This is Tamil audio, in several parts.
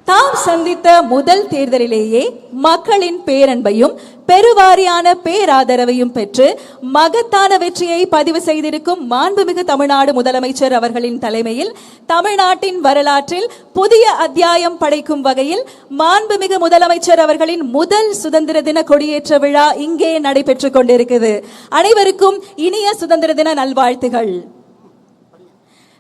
தாம் சந்தித்த முதல் தேர்தலிலேயே மக்களின் பேரன்பையும் பெருவாரியான பேராதரவையும் பெற்று மகத்தான வெற்றியை பதிவு செய்திருக்கும் மாண்புமிகு தமிழ்நாடு முதலமைச்சர் அவர்களின் தலைமையில் தமிழ்நாட்டின் வரலாற்றில் புதிய அத்தியாயம் படைக்கும் வகையில் மாண்புமிகு முதலமைச்சர் அவர்களின் முதல் சுதந்திர தின கொடியேற்ற விழா இங்கே நடைபெற்றுக் கொண்டிருக்கிறது. அனைவருக்கும் இனிய சுதந்திர தின நல்வாழ்த்துகள்.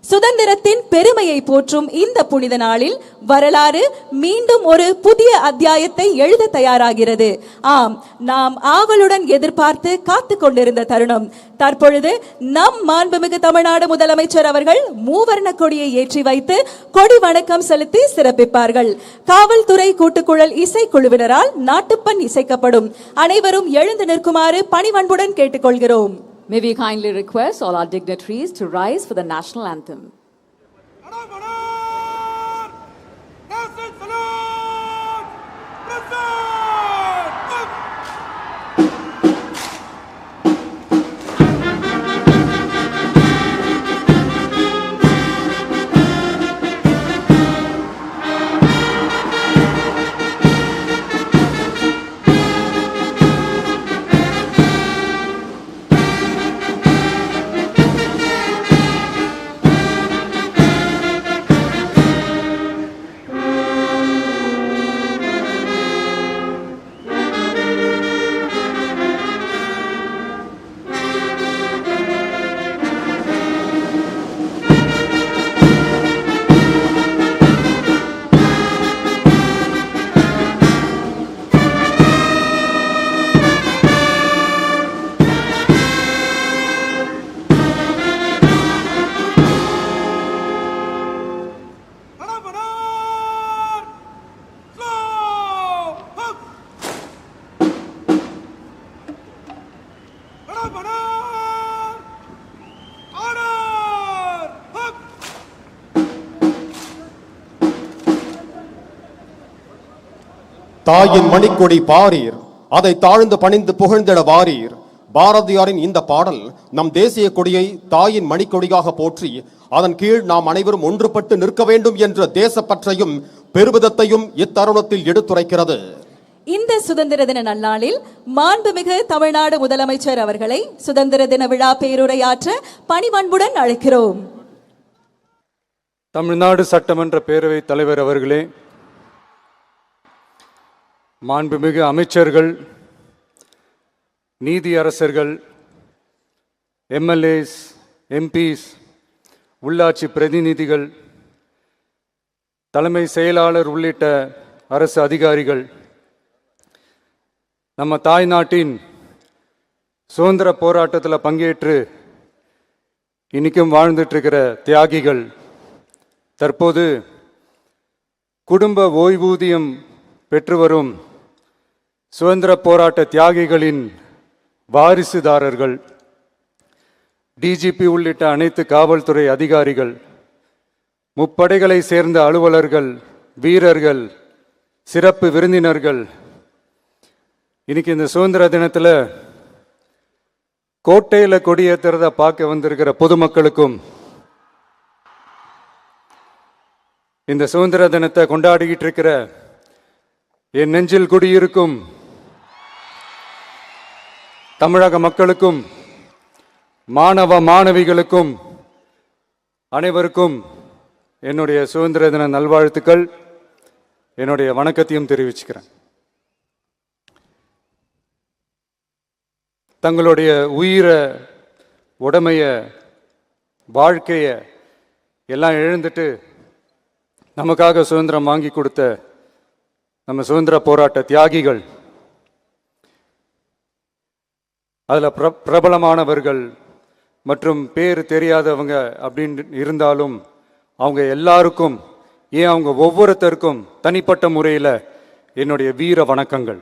சுதந்திரத்தின் பெருமையை போற்றும் இந்த புனித நாளில் வரலாறு மீண்டும் ஒரு புதிய அத்தியாயத்தை எழுத தயாராகிறது. ஆம், நாம் ஆவலுடன் எதிர்பார்த்து காத்து கொண்டிருந்த தருணம் தற்பொழுது நம் மாண்புமிகு தமிழ்நாடு முதலமைச்சர் அவர்கள் மூவர்ண கொடியை ஏற்றி வைத்து கொடி வணக்கம் செலுத்தி சிறப்பிப்பார்கள். காவல்துறை கூட்டுக்குழல் இசைக்குழுவினரால் நாட்டுப்பண் இசைக்கப்படும். அனைவரும் எழுந்து நிற்குமாறு பணிவன்புடன் கேட்டுக்கொள்கிறோம். May we kindly request all our dignitaries to rise for the national anthem. தாயின் மணிக்கொடி பாரீர், அதை தாழ்ந்து பணிந்து புகழ்ந்திட வாரீர். பாரதியாரின் இந்த பாடல் நம் தேசிய கொடியை தாயின் மணிக்கொடியாக போற்றி அதன் கீழ் நாம் அனைவரும் ஒன்றுபட்டு நிற்க வேண்டும் என்ற தேசப்பற்றையும் பெருமிதத்தையும் இத்தருணத்தில் எடுத்துரைக்கிறது. இந்த சுதந்திர தின நன்னாளில் மாண்புமிகு தமிழ்நாடு முதலமைச்சர் அவர்களை சுதந்திர தின விழா பேருரையாற்ற பணிவன்புடன் அழைக்கிறோம். தமிழ்நாடு சட்டமன்ற பேரவைத் தலைவர் அவர்களே, மாண்புமிகு அமைச்சர்கள், நீதியரசர்கள், எம்எல்ஏஸ், எம்பிஸ், உள்ளாட்சி பிரதிநிதிகள், தலைமை செயலாளர் உள்ளிட்ட அரசு அதிகாரிகள், நம்ம தாய் நாட்டின் சுதந்திர போராட்டத்தில் பங்கேற்று இன்னைக்கும் வாழ்ந்துட்டு இருக்கிற தியாகிகள், தற்போது குடும்ப ஓய்வூதியம் பெற்று வரும் சுதந்திர போராட்ட தியாகிகளின் வாரிசுதாரர்கள், டிஜிபி உள்ளிட்ட அனைத்து காவல்துறை அதிகாரிகள், முப்படைகளை சேர்ந்த அலுவலர்கள், வீரர்கள், சிறப்பு விருந்தினர்கள், இன்னைக்கு இந்த சுதந்திர தினத்தில் கோட்டையில் கொடியேற்றுறத பார்க்க வந்திருக்கிற பொதுமக்களுக்கும் இந்த சுதந்திர தினத்தை கொண்டாடிக்கிட்டு இருக்கிற என் நெஞ்சில் குடியிருக்கும் தமிழக மக்களுக்கும், மாணவ மாணவிகளுக்கும் அனைவருக்கும் என்னுடைய சுதந்திர தின நல்வாழ்த்துக்கள், என்னுடைய வணக்கத்தையும் தெரிவிச்சுக்கிறேன். தங்களுடைய உயிரை, உடமைய, வாழ்க்கைய எல்லாம் இழந்துட்டு நமக்காக சுதந்திரம் வாங்கி கொடுத்த நம்ம சுதந்திர போராட்ட தியாகிகள், அதில் பிரபலமானவர்கள் மற்றும் பேர் தெரியாதவங்க அப்படின்னு இருந்தாலும் அவங்க எல்லாருக்கும், ஏன் அவங்க ஒவ்வொருத்தருக்கும் தனிப்பட்ட முறையில் என்னுடைய வீர வணக்கங்கள்.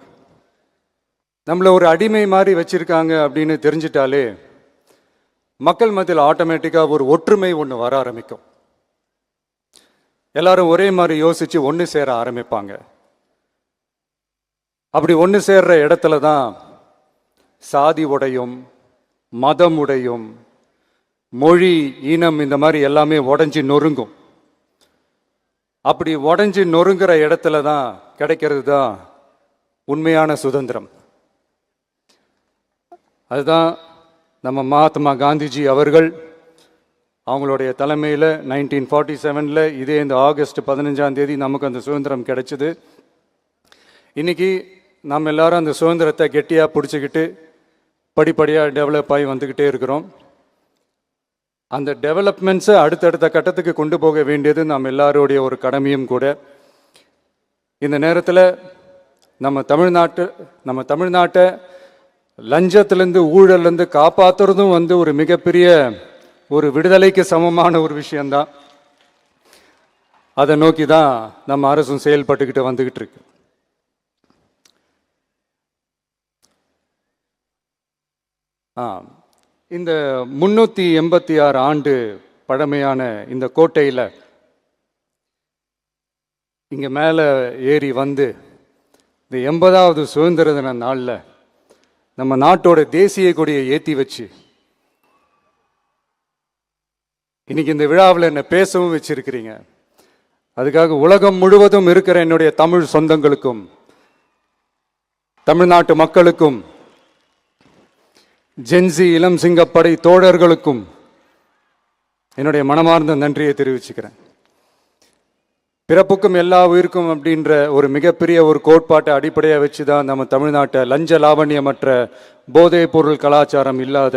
நம்மளை ஒரு அடிமை மாதிரி வச்சிருக்காங்க அப்படின்னு தெரிஞ்சிட்டாலே மக்கள் மத்தியில் ஆட்டோமேட்டிக்காக ஒரு ஒற்றுமை ஒன்று வர ஆரம்பிக்கும். எல்லாரும் ஒரே மாதிரி யோசிச்சு ஒன்று சேர ஆரம்பிப்பாங்க. அப்படி ஒன்று சேர்ற இடத்துல தான் சாதி உடையும், மதம் உடையும், மொழி, இனம் இந்த மாதிரி எல்லாமே உடைஞ்சி நொறுங்கும். அப்படி உடஞ்சி நொறுங்குற இடத்துல தான் கிடைக்கிறது தான் உண்மையான சுதந்திரம். அதுதான் நம்ம மகாத்மா காந்திஜி அவர்கள் அவங்களுடைய தலைமையில் 1947 இதே இந்த ஆகஸ்ட் 15ஆம் தேதி நமக்கு அந்த சுதந்திரம் கிடைச்சிது. இன்னைக்கு நம்ம எல்லாரும் அந்த சுதந்திரத்தை கெட்டியாக பிடிச்சிக்கிட்டு படிப்படியாக டெவலப் ஆகி வந்துக்கிட்டே இருக்கிறோம். அந்த டெவலப்மெண்ட்ஸை அடுத்தடுத்த கட்டத்துக்கு கொண்டு போக வேண்டியது நம்ம எல்லாருடைய ஒரு கடமையும் கூட. இந்த நேரத்தில் நம்ம தமிழ்நாட்டை லஞ்சத்திலேருந்து ஊழல்லேருந்து காப்பாற்றுறதும் ஒரு மிகப்பெரிய ஒரு விடுதலைக்கு சமமான ஒரு விஷயந்தான். அதை நோக்கி தான் நம்ம அரசும் செயல்பட்டுக்கிட்டு வந்துக்கிட்டு இருக்கு. இந்த 386 ஆண்டு பழமையான இந்த கோட்டையில் இங்கே மேலே ஏறி வந்து இந்த 80வது சுதந்திர தின நாளில் நம்ம நாட்டோட தேசிய கொடியை ஏற்றி வச்சு இன்னைக்கு இந்த விழாவில் என்னை பேசவும் வச்சிருக்கிறீங்க. அதுக்காக உலகம் முழுவதும் இருக்கிற என்னுடைய தமிழ் சொந்தங்களுக்கும் தமிழ்நாட்டு மக்களுக்கும் ஜென்சி இளம் சிங்கப்படை தோழர்களுக்கும் என்னுடைய மனமார்ந்த நன்றியை தெரிவிச்சுக்கிறேன். பிறப்புக்கும் எல்லா உயிருக்கும் அப்படின்ற ஒரு மிகப்பெரிய ஒரு கோட்பாட்டை அடிப்படையாக வச்சு தான் நம்ம தமிழ்நாட்டை லஞ்ச லாவண்யமற்ற போதைப் பொருள் கலாச்சாரம் இல்லாத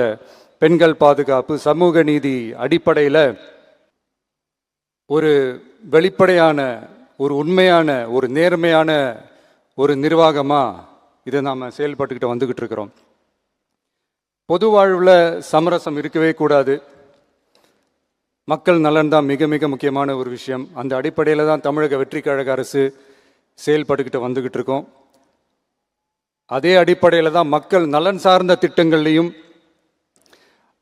பெண்கள் பாதுகாப்பு சமூக நீதி அடிப்படையில் ஒரு வெளிப்படையான ஒரு உண்மையான ஒரு நேர்மையான ஒரு நிர்வாகமாக இதை நாம் செயல்பட்டுக்கிட்டு வந்துக்கிட்டு இருக்கிறோம். பொது வாழ்வில் சமரசம் இருக்கவே கூடாது. மக்கள் நலன் தான் மிக மிக முக்கியமான ஒரு விஷயம். அந்த அடிப்படையில் தான் தமிழக வெற்றி கழக அரசு செயல்பட்டுக்கிட்டு வந்துக்கிட்டு இருக்கோம். அதே அடிப்படையில் தான் மக்கள் நலன் சார்ந்த திட்டங்கள்லையும்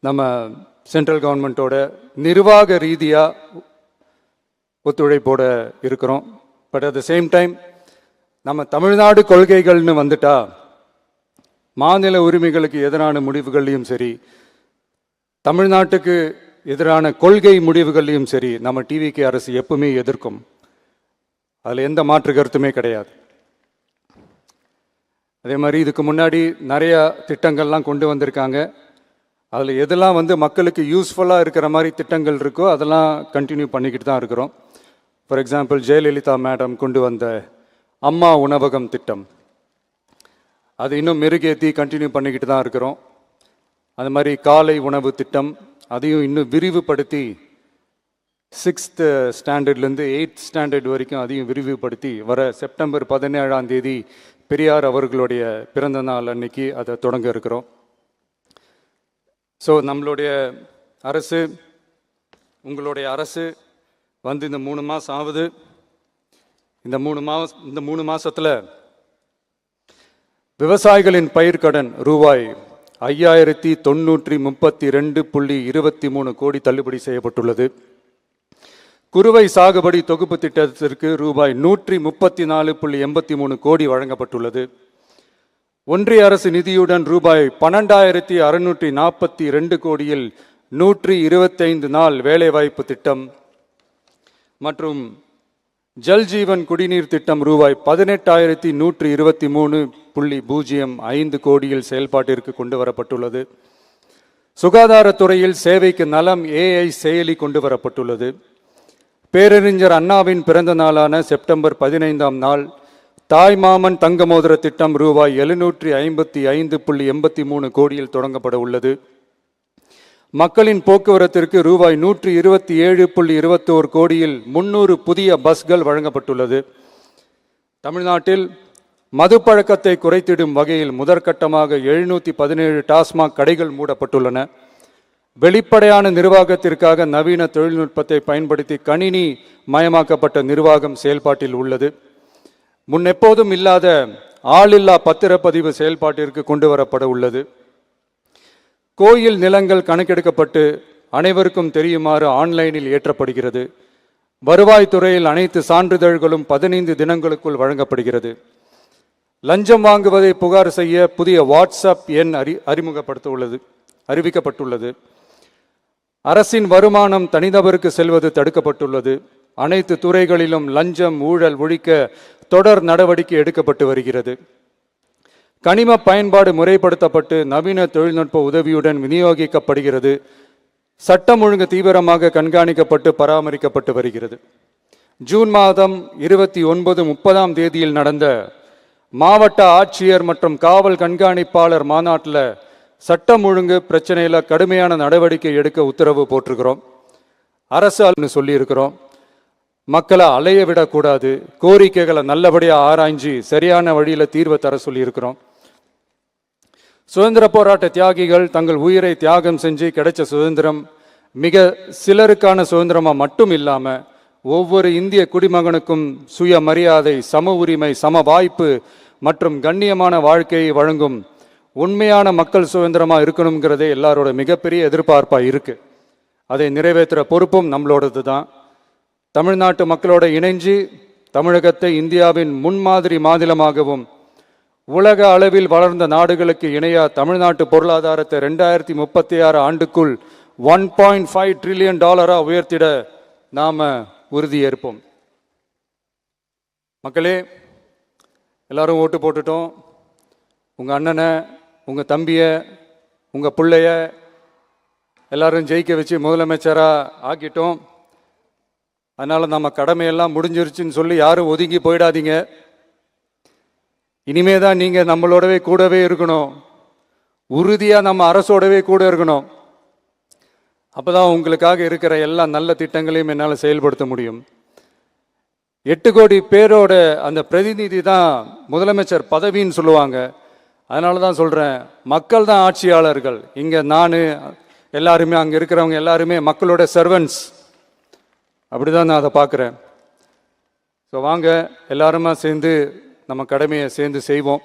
நம்ம சென்ட்ரல் கவர்மெண்ட்டோட நிர்வாக ரீதியாக ஒத்துழைப்போட இருக்கிறோம். But at the same time நம்ம தமிழ்நாடு கொள்கைகள்னு வந்துட்டா மாநில உரிமைகளுக்கு எதிரான முடிவுகள்லையும் சரி தமிழ்நாட்டுக்கு எதிரான கொள்கை முடிவுகள்லையும் சரி நம்ம டிவிகே அரசு எப்பவுமே எதிர்க்கும். அதில் எந்த மாற்று கருத்துமே கிடையாது. அதே மாதிரி இதுக்கு முன்னாடி நிறையா திட்டங்கள்லாம் கொண்டு வந்திருக்காங்க. அதில் எதெல்லாம் மக்களுக்கு யூஸ்ஃபுல்லாக இருக்கிற மாதிரி திட்டங்கள் இருக்கோ அதெல்லாம் கண்டினியூ பண்ணிக்கிட்டு தான் இருக்கிறோம். ஃபார் எக்ஸாம்பிள் ஜெயலலிதா மேடம் கொண்டு வந்த அம்மா உணவகம் திட்டம், அது இன்னும் மெருகேற்றி கண்டினியூ பண்ணிக்கிட்டு தான் இருக்கிறோம். அது மாதிரி காலை உணவு திட்டம் அதையும் இன்னும் விரிவுபடுத்தி 6th ஸ்டாண்டர்ட்லேருந்து 8th ஸ்டாண்டர்ட் வரைக்கும் அதையும் விரிவுபடுத்தி வர செப்டம்பர் 17ஆம் தேதி பெரியார் அவர்களுடைய பிறந்த நாள் அன்னைக்கு அதை தொடங்க இருக்கிறோம். ஸோ நம்மளுடைய அரசு உங்களுடைய அரசு இந்த 3 மாதம் ஆகுது. இந்த 3 மாதத்தில் விவசாயிகளின் பயிர்க்கடன் ரூபாய் 5932.23 கோடி தள்ளுபடி செய்யப்பட்டுள்ளது. குறுவை சாகுபடி தொகுப்பு திட்டத்திற்கு ரூபாய் 134.83 கோடி வழங்கப்பட்டுள்ளது. ஒன்றிய அரசு நிதியுடன் ரூபாய் 12,642 கோடியில் 125 நாள் வேலைவாய்ப்பு திட்டம் மற்றும் ஜல் ஜீவன் குடிநீர் திட்டம் ரூபாய் 18,123.05 கோடியில் செயல்பாட்டிற்கு கொண்டு வரப்பட்டுள்ளது. சுகாதாரத்துறையில் சேவைக்கு நலம் AI செயலி கொண்டு வரப்பட்டுள்ளது. பேரறிஞர் அண்ணாவின் பிறந்த நாளான செப்டம்பர் 15ஆம் நாள் தாய்மாமன் தங்க மோதிர திட்டம் ரூபாய் 755.83 கோடியில் தொடங்கப்பட உள்ளது. மக்களின் போக்குவரத்திற்கு ரூபாய் 127.21 கோடியில் 300 புதிய பஸ்கள் வழங்கப்பட்டுள்ளது. தமிழ்நாட்டில் மது பழக்கத்தை குறைத்திடும் வகையில் முதற்கட்டமாக 717 டாஸ்மாக் கடைகள் மூடப்பட்டுள்ளன. வெளிப்படையான நிர்வாகத்திற்காக நவீன தொழில்நுட்பத்தை பயன்படுத்தி கணினி மயமாக்கப்பட்ட நிர்வாகம் செயல்பாட்டில் உள்ளது. முன்னெப்போதும் இல்லாத ஆளில்லா பத்திரப்பதிவு செயல்பாட்டிற்கு கொண்டு வரப்பட உள்ளது. கோயில் நிலங்கள் கணக்கெடுக்கப்பட்டு அனைவருக்கும் தெரியுமாறு ஆன்லைனில் ஏற்றப்படுகிறது. வருவாய்த்துறையில் அனைத்து சான்றிதழ்களும் 15 தினங்களுக்குள் வழங்கப்படுகிறது. லஞ்சம் வாங்குவதை புகார் செய்ய புதிய வாட்ஸ்அப் எண் அறிவிக்கப்பட்டுள்ளது. அரசின் வருமானம் தனிநபருக்கு செல்வது தடுக்கப்பட்டுள்ளது. அனைத்து துறைகளிலும் லஞ்சம் ஊழல் ஒழிக்க தொடர் நடவடிக்கை எடுக்கப்பட்டு வருகிறது. கனிம பயன்பாடு முறைப்படுத்தப்பட்டு நவீன தொழில்நுட்ப உதவியுடன் விநியோகிக்கப்படுகிறது. சட்டம் ஒழுங்கு தீவிரமாக கண்காணிக்கப்பட்டு பராமரிக்கப்பட்டு வருகிறது. ஜூன் மாதம் 29, 30ஆம் தேதியில் நடந்த மாவட்ட ஆட்சியர் மற்றும் காவல் கண்காணிப்பாளர் மாநாட்டில் சட்டம் ஒழுங்கு பிரச்சனையில் கடுமையான நடவடிக்கை எடுக்க உத்தரவு போட்டிருக்கிறோம். அரசு சொல்லியிருக்கிறோம். மக்களை அலைய விடக்கூடாது, கோரிக்கைகளை நல்லபடியாக ஆராய்ஞ்சி சரியான வழியில் தீர்வை தர சொல்லியிருக்கிறோம். சுதந்திர போராட்ட தியாகிகள் தங்கள் உயிரை தியாகம் செஞ்சு கிடைச்ச சுதந்திரம் மிக சிலருக்கான சுதந்திரமாக மட்டும் இல்லாமல் ஒவ்வொரு இந்திய குடிமகனுக்கும் சுய மரியாதை, சம உரிமை, சம வாய்ப்பு மற்றும் கண்ணியமான வாழ்க்கையை வழங்கும் உண்மையான மக்கள் சுதந்திரமாக இருக்கணுங்கிறதே எல்லாரோட மிகப்பெரிய எதிர்பார்ப்பாக இருக்குது. அதை நிறைவேற்றுற பொறுப்பும் நம்மளோடது தான். தமிழ்நாட்டு மக்களோட இணைஞ்சு தமிழகத்தை இந்தியாவின் முன்மாதிரி மாநிலமாகவும் உலக அளவில் வளர்ந்த நாடுகளுக்கு இணையா தமிழ்நாட்டு பொருளாதாரத்தை 2036 ஆண்டுக்குள் $1.5 trillion உயர்த்திட நாம உறுதியேற்போம். மக்களே, எல்லாரும் ஓட்டு போட்டுட்டோம். உங்க அண்ணனை, உங்க தம்பிய, உங்க பிள்ளைய எல்லாரும் ஜெயிக்க வச்சு முதலமைச்சரா ஆக்கிட்டோம். அதனால நம்ம கடமையெல்லாம் முடிஞ்சிருச்சுன்னு சொல்லி யாரும் ஒதுங்கி போயிடாதீங்க. இனிமே தான் நீங்க நம்மளோடவே கூடவே இருக்கணும். உறுதியா நம்ம அரசோடவே கூட இருக்கணும். அப்பதான் உங்களுக்காக இருக்கிற எல்லா நல்ல திட்டங்களையும் என்னால் செயல்படுத்த முடியும். 8 கோடி பேரோட அந்த பிரதிநிதி தான் முதலமைச்சர் பதவின்னு சொல்லுவாங்க. அதனால தான் சொல்றேன், மக்கள் தான் ஆட்சியாளர்கள். இங்க நான் எல்லாருமே, அங்க இருக்கிறவங்க எல்லாருமே மக்களோட சர்வன்ட்ஸ். அப்படிதான் நான் அதை பார்க்குறேன். ஸோ வாங்க எல்லாருமா சேர்ந்து நம்ம கடமையை சேர்ந்து செய்வோம்.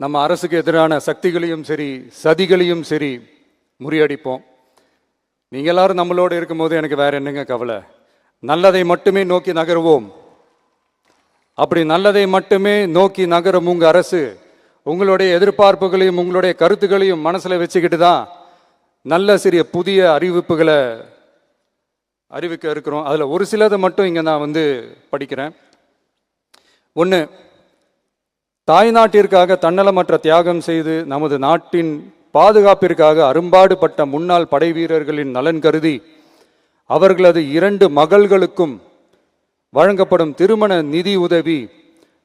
நம்ம அரசுக்கு எதிரான சக்திகளையும் சரி சதிகளையும் சரி முறியடிப்போம். நீங்க எல்லாரும் நம்மளோட இருக்கும்போது எனக்கு வேற என்னங்க கவலை? நல்லதை மட்டுமே நோக்கி நகருவோம். அப்படி நல்லதை மட்டுமே நோக்கி நகரும் உங்க அரசு உங்களுடைய எதிர்பார்ப்புகளையும் உங்களுடைய கருத்துக்களையும் மனசுல வச்சுக்கிட்டு தான் நல்ல சிறிய புதிய அறிவிப்புகளை அறிவிக்க இருக்கிறோம். அதில் ஒரு சிலதை மட்டும் இங்கே நான் படிக்கிறேன். 1, தாய்நாட்டிற்காக தன்னலமற்ற தியாகம் செய்து நமது நாட்டின் பாதுகாப்பிற்காக அரும்பாடுபட்ட முன்னாள் படை வீரர்களின் நலன் கருதி அவர்களது 2 மகள்களுக்கும் வழங்கப்படும் திருமண நிதி உதவி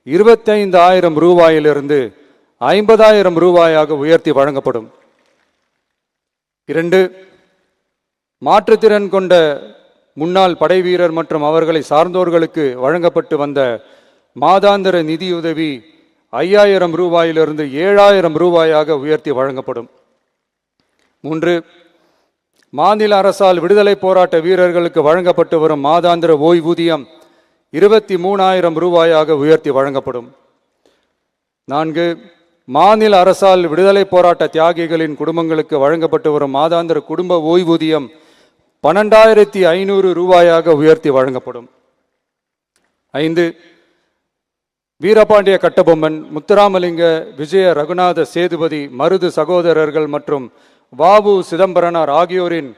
25,000 ரூபாயிலிருந்து 50,000 ரூபாயாக உயர்த்தி வழங்கப்படும். 2, மாற்றுத்திறன் கொண்ட முன்னாள் படை வீரர் மற்றும் அவர்களை சார்ந்தோர்களுக்கு வழங்கப்பட்டு வந்த மாதாந்திர நிதியுதவி 5,000 ரூபாயிலிருந்து 7,000 ரூபாயாக உயர்த்தி வழங்கப்படும். 3, மாநில அரசால் விடுதலை போராட்ட வீரர்களுக்கு வழங்கப்பட்டு வரும் மாதாந்திர ஓய்வூதியம் 23,000 ரூபாயாக உயர்த்தி வழங்கப்படும். 4, மாநில அரசால் விடுதலை போராட்ட தியாகிகளின் குடும்பங்களுக்கு வழங்கப்பட்டு வரும் மாதாந்திர குடும்ப ஓய்வூதியம் 12,500 ரூபாயாக உயர்த்தி வழங்கப்படும். 5, வீரபாண்டிய கட்டபொம்மன், முத்துராமலிங்க, விஜய ரகுநாத சேதுபதி, மருது சகோதரர்கள் மற்றும் வாவு சிதம்பரனார் ஆகியோரின்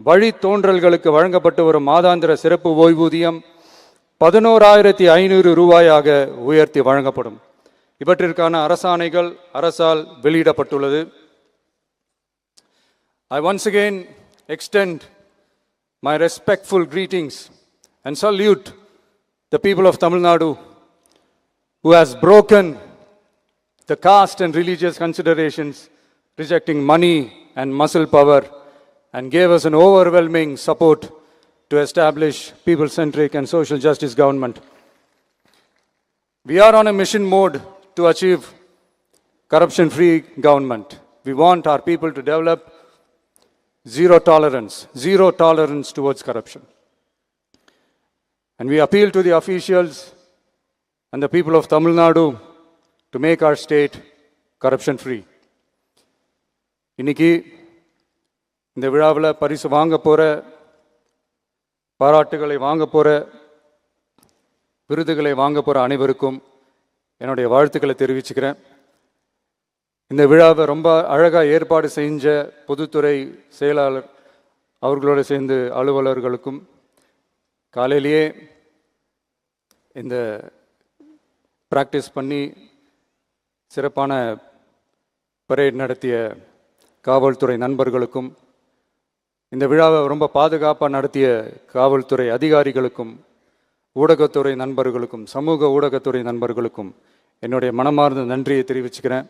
வழித்தோன்றல்களுக்கு வழங்கப்பட்டு வரும் மாதாந்திர சிறப்பு ஓய்வூதியம் 11,500 ரூபாயாக உயர்த்தி வழங்கப்படும். இவற்றிற்கான அரசாணைகள் அரசால் வெளியிடப்பட்டுள்ளது. I once again extend my respectful greetings and salute the people of Tamil Nadu who has broken the caste and religious considerations, rejecting money and muscle power, and gave us an overwhelming support to establish people-centric and social justice government. We are on a mission mode to achieve corruption-free government. We want our people to develop zero tolerance towards corruption. And we appeal to the officials and the people of Tamil Nadu to make our state corruption-free. இன்னைக்கு இந்த விழாவில் பரிசு வாங்க போற, பாராட்டுகளை வாங்க போற, விருதுகளை வாங்க போற அனைவருக்கும் என்னுடைய வாழ்த்துக்களை தெரிவிச்சுக்கிறேன். இந்த விழாவை ரொம்ப அழகாக ஏற்பாடு செஞ்ச பொதுத்துறை செயலாளர் அவர்களோடு சேர்ந்து அலுவலர்களுக்கும், காலையிலேயே இந்த ப்ராக்டிஸ் பண்ணி சிறப்பான பரேட் நடத்திய காவல்துறை நண்பர்களுக்கும், இந்த விழாவை ரொம்ப பாதுகாப்பாக நடத்திய காவல்துறை அதிகாரிகளுக்கும், ஊடகத்துறை நண்பர்களுக்கும், சமூக ஊடகத்துறை நண்பர்களுக்கும் என்னுடைய மனமார்ந்த நன்றியை தெரிவிச்சுக்கிறேன்.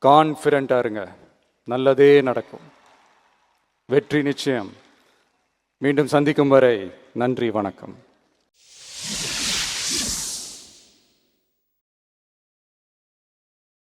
கான்ஃபிடென்ட்டாக இருங்க, நல்லதே நடக்கும், வெற்றி நிச்சயம். மீண்டும் சந்திக்கும் வரை நன்றி, வணக்கம்.